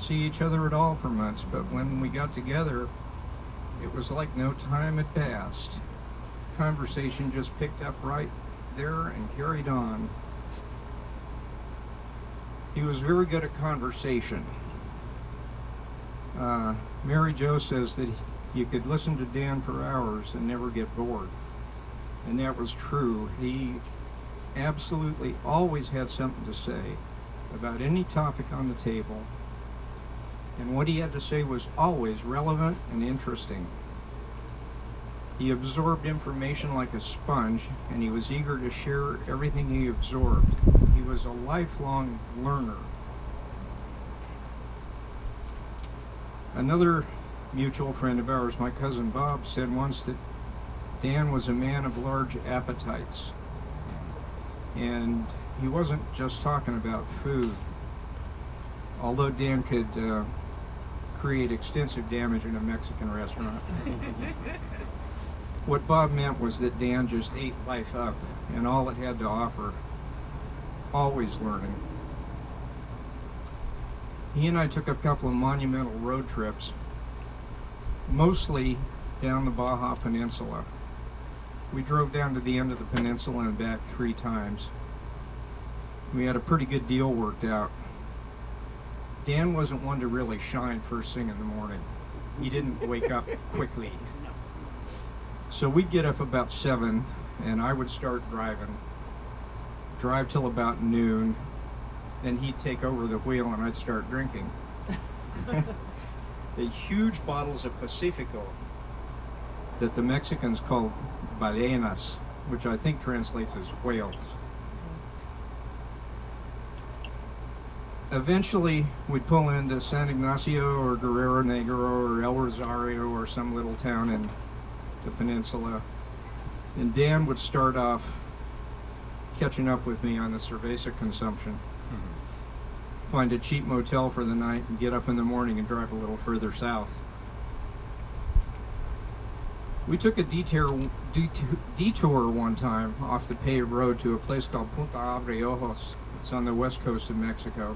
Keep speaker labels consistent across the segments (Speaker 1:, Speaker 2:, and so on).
Speaker 1: see each other at all for months, but when we got together, it was like no time had passed. Conversation just picked up right there and carried on. He was very good at conversation. Mary Jo says that you could listen to Dan for hours and never get bored. And that was true. He absolutely always had something to say about any topic on the table. And what he had to say was always relevant and interesting. He absorbed information like a sponge, and he was eager to share everything he absorbed. He was a lifelong learner. Another mutual friend of ours, my cousin Bob, said once that Dan was a man of large appetites. And he wasn't just talking about food. Although Dan could create extensive damage in a Mexican restaurant. What Bob meant was that Dan just ate life up and all it had to offer, always learning. He and I took a couple of monumental road trips, mostly down the Baja Peninsula. We drove down to the end of the peninsula and back 3 times. We had a pretty good deal worked out. Dan wasn't one to really shine first thing in the morning. He didn't wake up quickly. So we'd get up about 7 and I would start driving. Drive till about noon. Then he'd take over the wheel and I'd start drinking. The huge bottles of Pacifico that the Mexicans call ballenas, which I think translates as whales. Eventually, we'd pull into San Ignacio or Guerrero Negro or El Rosario or some little town in the peninsula. And Dan would start off catching up with me on the cerveza consumption. Find a cheap motel for the night and get up in the morning and drive a little further south. We took a detour one time off the paved road to a place called Punta Abre Ojos. It's on the west coast of Mexico.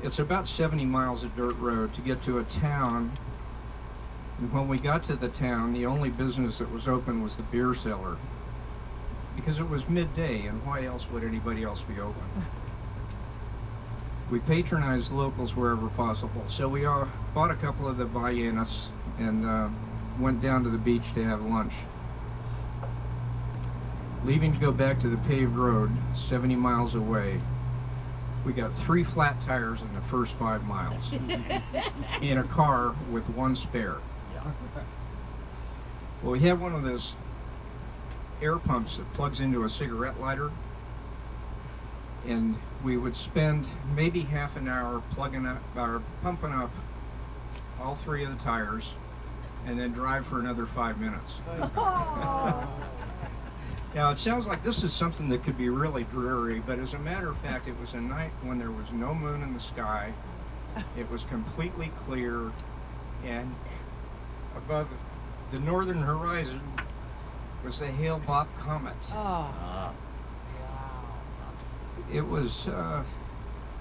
Speaker 1: It's about 70 miles of dirt road to get to a town. And when we got to the town, the only business that was open was the beer cellar. Because it was midday, and why else would anybody else be open? We patronized locals wherever possible. So we bought a couple of the ballenas and went down to the beach to have lunch. Leaving to go back to the paved road, 70 miles away, we got 3 flat tires in the first 5 miles in a car with 1 spare. Well, we had one of those air pumps that plugs into a cigarette lighter, and we would spend maybe half an hour plugging up or pumping up all 3 of the tires and then drive for another 5 minutes. Now, it sounds like this is something that could be really dreary, but as a matter of fact, it was a night when there was no moon in the sky. It was completely clear, and above the northern horizon was the Hale-Bopp Comet. It was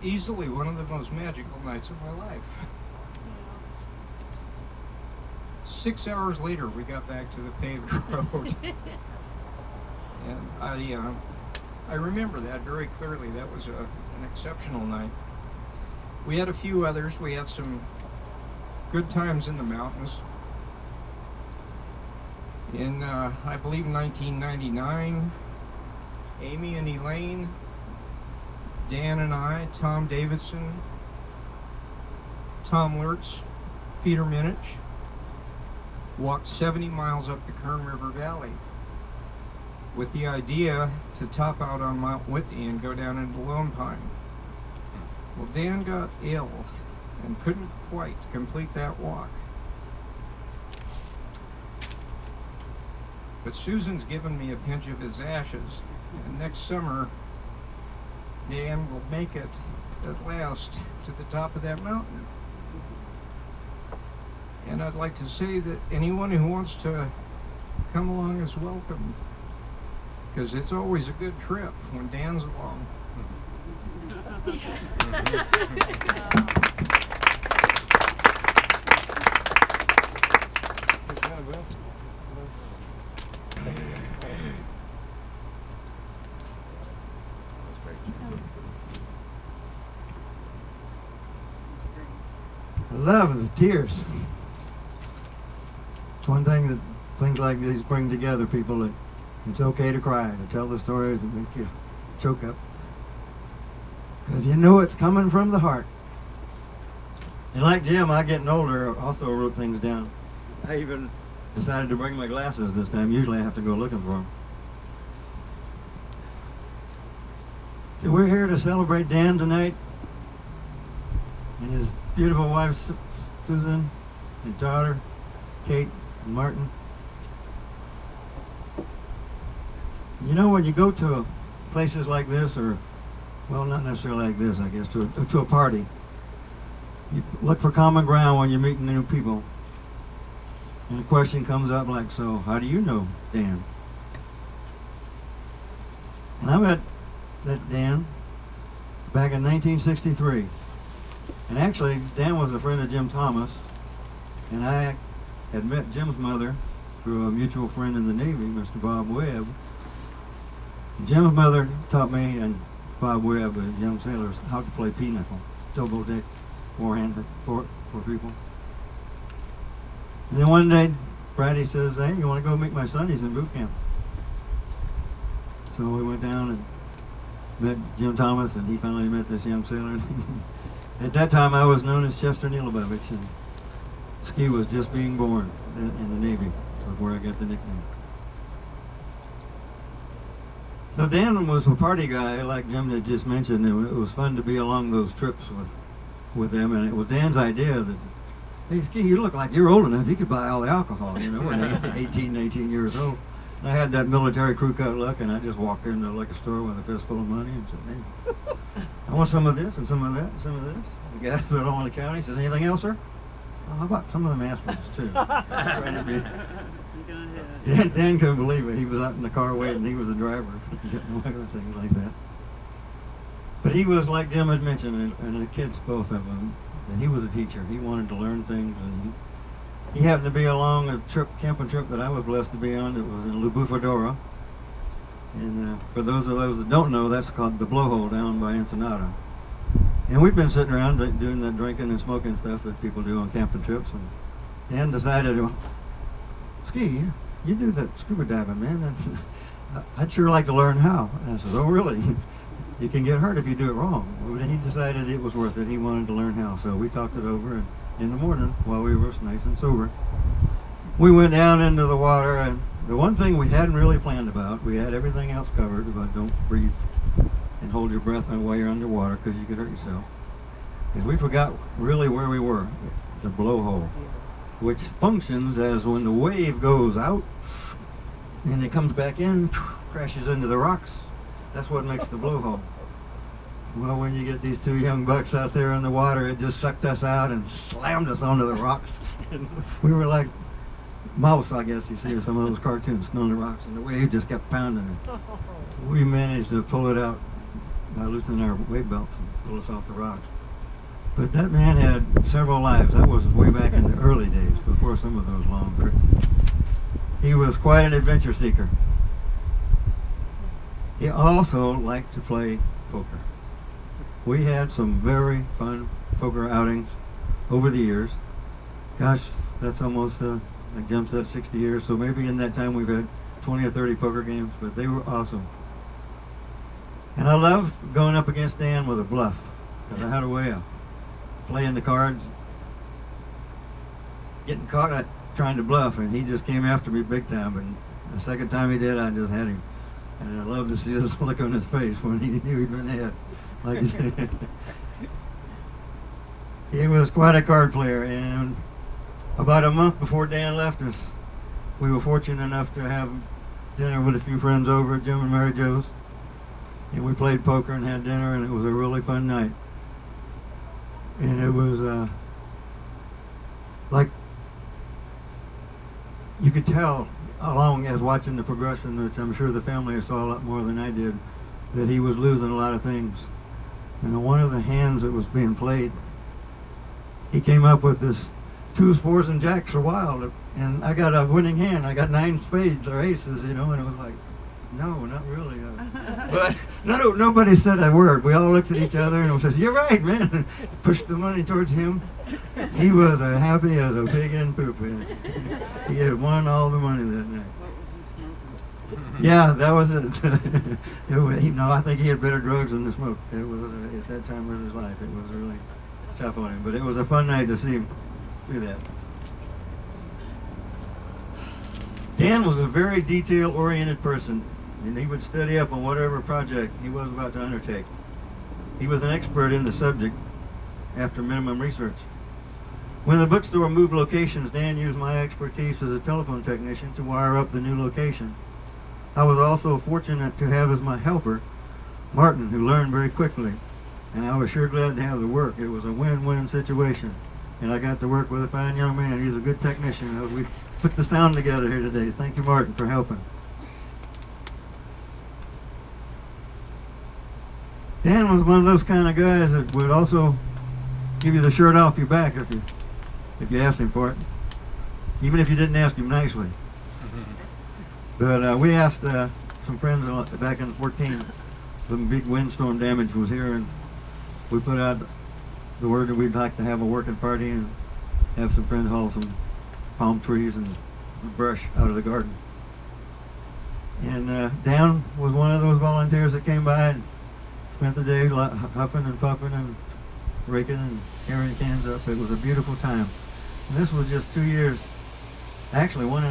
Speaker 1: easily one of the most magical nights of my life. 6 hours later, we got back to the paved road. And I remember that very clearly. That was an exceptional night. We had a few others. We had some good times in the mountains. In, I believe, 1999, Amy and Elaine, Dan and I, Tom Davidson, Tom Lurtz, Peter Minich, walked 70 miles up the Kern River Valley with the idea to top out on Mount Whitney and go down into Lone Pine. Well, Dan got ill and couldn't quite complete that walk. But Susan's given me a pinch of his ashes, and next summer, Dan will make it at last to the top of that mountain. And I'd like to say that anyone who wants to come along is welcome, because it's always a good trip when Dan's along.
Speaker 2: I love the tears. It's one thing that things like these bring together people. That it's okay to cry, to tell the stories that make you choke up. Because you know it's coming from the heart. And like Jim, I getting older also wrote things down. I even decided to bring my glasses this time. Usually I have to go looking for them. So we're here to celebrate Dan tonight and his beautiful wife Susan and daughter Kate and Martin. You know, when you go to places like this, or well, not necessarily like this, I guess, to a party, you look for common ground when you're meeting new people. And a question comes up like, so how do you know Dan? And I met that Dan back in 1963. And actually, Dan was a friend of Jim Thomas, and I had met Jim's mother through a mutual friend in the Navy, Mr. Bob Webb. And Jim's mother taught me and Bob Webb, young sailors, how to play pinochle, double deck, forehand, for people. And then one day, Brady says, hey, you want to go meet my son? He's in boot camp. So we went down and met Jim Thomas, and he finally met this young sailor. At that time, I was known as Chester Neilabevich, and ski was just being born in the Navy. That's where I got the nickname. So Dan was a party guy, like Jim had just mentioned. It was fun to be along those trips with them, and it was Dan's idea that, hey, Ski, you look like you're old enough. You could buy all the alcohol, you know, when you're 18, 19 years old. And I had that military crew cut look, and I just walked into the liquor store with a fistful of money and said, hey, I want some of this and some of that and some of this. The guy put it all in the county. He says, anything else, sir? Oh, how about some of the aspirins, too? Trying to be... Dan couldn't believe it. He was out in the car waiting. He was the driver, getting away with things like that. But he was, like Jim had mentioned, and the kids, both of them, and he was a teacher. He wanted to learn things, and he happened to be along a camping trip that I was blessed to be on. It was in Lubufadora. And for those of those that don't know, that's called the Blowhole down by Ensenada. And we've been sitting around doing that drinking and smoking stuff that people do on camping trips. And Dan decided, well, Ski, you do that scuba diving, man. I'd sure like to learn how. And I said, oh, really? You can get hurt if you do it wrong. But he decided it was worth it. He wanted to learn how. So we talked it over, and in the morning, while we were nice and sober, we went down into the water. And the one thing we hadn't really planned about, we had everything else covered, but don't breathe and hold your breath while you're underwater because you could hurt yourself. Because we forgot really where we were, the blowhole, which functions as when the wave goes out and it comes back in, crashes into the rocks. That's what makes the blowhole. Well, when you get these two young bucks out there in the water, it just sucked us out and slammed us onto the rocks. And we were like mouse, I guess you see, or some of those cartoons, on the rocks, and the wave just kept pounding it. We managed to pull it out by loosening our wave belts and pull us off the rocks. But that man had several lives. That was way back in the early days, before some of those long trips. He was quite an adventure seeker. He also liked to play poker. We had some very fun poker outings over the years. Gosh, that's almost, like Jim said, 60 years. So maybe in that time we've had 20 or 30 poker games, but they were awesome. And I loved going up against Dan with a bluff, because I had a way of playing the cards, getting caught at trying to bluff, and he just came after me big time. And the second time he did, I just had him. And I love to see this look on his face when he knew he'd been had. Like he was quite a card player, and about a month before Dan left us, we were fortunate enough to have dinner with a few friends over at Jim and Mary Jo's. And we played poker and had dinner, and it was a really fun night. And it was like you could tell along as watching the progression, which I'm sure the family saw a lot more than I did, that he was losing a lot of things. And on one of the hands that was being played, he came up with this 2s, 4s, and jacks are wild. And I got a winning hand. I got 9 spades or aces, you know, and it was like, no, not really. But nobody said a word. We all looked at each other and says, "You're right, man." Pushed the money towards him. He was as happy as a pig in poop. He had won all the money that night. Yeah, that was it. No, I think he had better drugs than the smoke. It was at that time of his life. It was really tough on him, but it was a fun night to see him do that. Dan was a very detail-oriented person, and he would study up on whatever project he was about to undertake. He was an expert in the subject after minimum research. When the bookstore moved locations, Dan used my expertise as a telephone technician to wire up the new location. I was also fortunate to have as my helper Martin, who learned very quickly, and I was sure glad to have the work. It was a win-win situation, and I got to work with a fine young man. He's a good technician. We put the sound together here today. Thank you, Martin, for helping. Dan was one of those kind of guys that would also give you the shirt off your back if you asked him for it, even if you didn't ask him nicely. But we asked some friends back in 14, some big windstorm damage was here, and we put out the word that we'd like to have a working party and have some friends haul some palm trees and brush out of the garden. And Dan was one of those volunteers that came by and spent the day huffing and puffing and raking and carrying cans up. It was a beautiful time. And this was just 2 years, actually 1.5